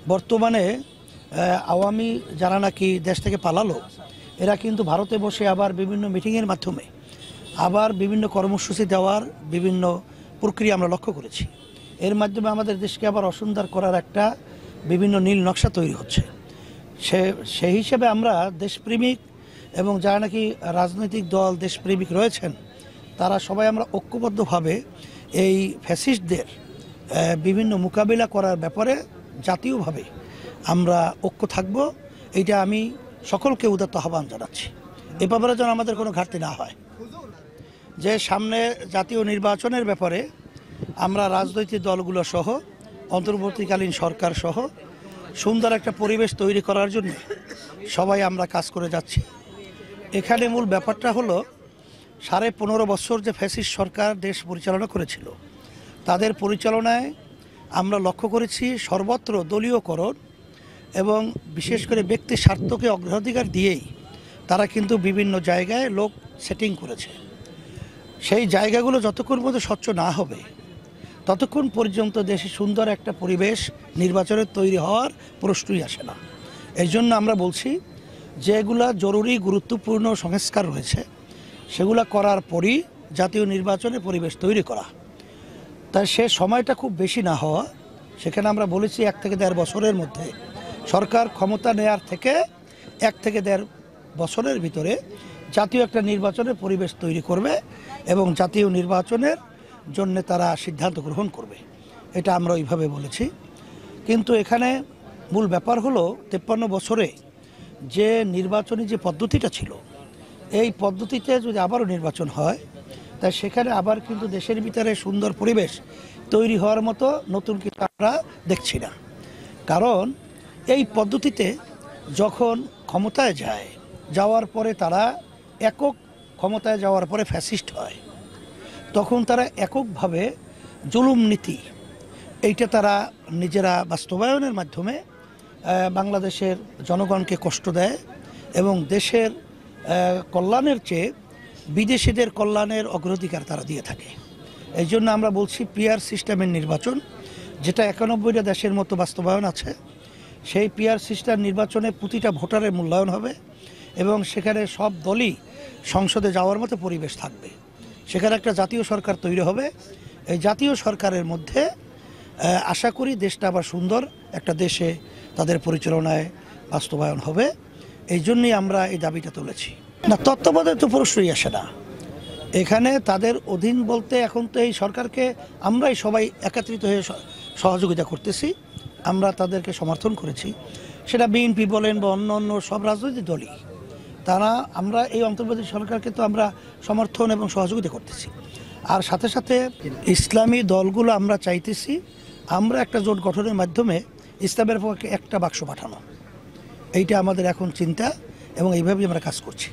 বর্তমানে আওয়ামী যারা নাকি দেশ থেকে পালালো, এরা কিন্তু ভারতে বসে আবার বিভিন্ন মিটিংয়ের মাধ্যমে আবার বিভিন্ন কর্মসূচি দেওয়ার বিভিন্ন প্রক্রিয়া আমরা লক্ষ্য করেছি। এর মাধ্যমে আমাদের দেশকে আবার অসুন্দর করার একটা বিভিন্ন নীল নকশা তৈরি হচ্ছে। সেই হিসেবে আমরা দেশপ্রেমিক এবং যারা নাকি রাজনৈতিক দল দেশপ্রেমিক রয়েছেন, তারা সবাই আমরা ঐক্যবদ্ধভাবে এই ফ্যাসিস্টদের বিভিন্ন মোকাবিলা করার ব্যাপারে জাতীয়ভাবে আমরা ঐক্য থাকব। এইটা আমি সকলকে উদাত্ত আহ্বান জানাচ্ছি। এ ব্যাপারে যেন আমাদের কোনো ঘাটতি না হয়। যে সামনে জাতীয় নির্বাচনের ব্যাপারে আমরা রাজনৈতিক দলগুলো সহ অন্তর্বর্তীকালীন সরকার সহ সুন্দর একটা পরিবেশ তৈরি করার জন্য সবাই আমরা কাজ করে যাচ্ছি। এখানে মূল ব্যাপারটা হলো 15.5 বছর যে ফ্যাসিস্ট সরকার দেশ পরিচালনা করেছিল, তাদের পরিচালনায় আমরা লক্ষ্য করেছি সর্বত্র দলীয়করণ এবং বিশেষ করে ব্যক্তি স্বার্থকে অগ্রাধিকার দিয়েই তারা কিন্তু বিভিন্ন জায়গায় লোক সেটিং করেছে। সেই জায়গাগুলো যতক্ষণ পর্যন্ত স্বচ্ছ না হবে ততক্ষণ পর্যন্ত দেশে সুন্দর একটা পরিবেশ নির্বাচনের তৈরি হওয়ার প্রশ্নই আসে না। এই জন্য আমরা বলছি যেগুলা জরুরি গুরুত্বপূর্ণ সংস্কার রয়েছে সেগুলা করার পরই জাতীয় নির্বাচনে পরিবেশ তৈরি করা। তাই সে সময়টা খুব বেশি না হওয়া, সেখানে আমরা বলেছি 1 থেকে 1.5 বছরের মধ্যে সরকার ক্ষমতা নেয়ার থেকে 1 থেকে 1.5 বছরের ভিতরে জাতীয় একটা নির্বাচনের পরিবেশ তৈরি করবে এবং জাতীয় নির্বাচনের জন্য তারা সিদ্ধান্ত গ্রহণ করবে। এটা আমরা ওইভাবে বলেছি। কিন্তু এখানে মূল ব্যাপার হলো 53 বছরে যে নির্বাচনী যে পদ্ধতিটা ছিল, এই পদ্ধতিতে যদি আবারও নির্বাচন হয় তাই সেখানে আবার কিন্তু দেশের ভিতরে সুন্দর পরিবেশ তৈরি হওয়ার মতো নতুন কিছু আমরা দেখছি না। কারণ এই পদ্ধতিতে যখন ক্ষমতায় যাওয়ার পরে তারা একক ক্ষমতায় যাওয়ার পরে ফ্যাসিস্ট হয়, তখন তারা এককভাবে জুলুম নীতি এইটা তারা নিজেরা বাস্তবায়নের মাধ্যমে বাংলাদেশের জনগণকে কষ্ট দেয় এবং দেশের কল্যাণের চেয়ে বিদেশিদের কল্যাণের অগ্রাধিকার তারা দিয়ে থাকে। এই জন্য আমরা বলছি পিআর সিস্টেমের নির্বাচন, যেটা 91টা দেশের মতো বাস্তবায়ন আছে, সেই পিআর সিস্টেম নির্বাচনে প্রতিটা ভোটারের মূল্যায়ন হবে এবং সেখানে সব দলই সংসদে যাওয়ার মতো পরিবেশ থাকবে। সেখানে একটা জাতীয় সরকার তৈরি হবে। এই জাতীয় সরকারের মধ্যে আশা করি দেশটা আবার সুন্দর একটা দেশে তাদের পরিচালনায় বাস্তবায়ন হবে। এই জন্যই আমরা এই দাবিটা তুলেছি। না, তত্ত্বাবধায়ক তো প্রশ্নই আসে না এখানে। তাদের অধীন বলতে এখন তো এই সরকারকে আমরাই সবাই একত্রিত হয়ে সহযোগিতা করতেছি, আমরা তাদেরকে সমর্থন করেছি। সেটা বিএনপি বলেন বা অন্য সব রাজনৈতিক দলই, তারা আমরা এই অন্তর্বর্তী সরকারকে তো আমরা সমর্থন এবং সহযোগিতা করতেছি। আর সাথে সাথে ইসলামী দলগুলো আমরা চাইতেছি আমরা একটা জোট গঠনের মাধ্যমে ইসলামের পক্ষে একটা বাক্স পাঠানো। এইটা আমাদের এখন চিন্তা এবং এইভাবেই আমরা কাজ করছি।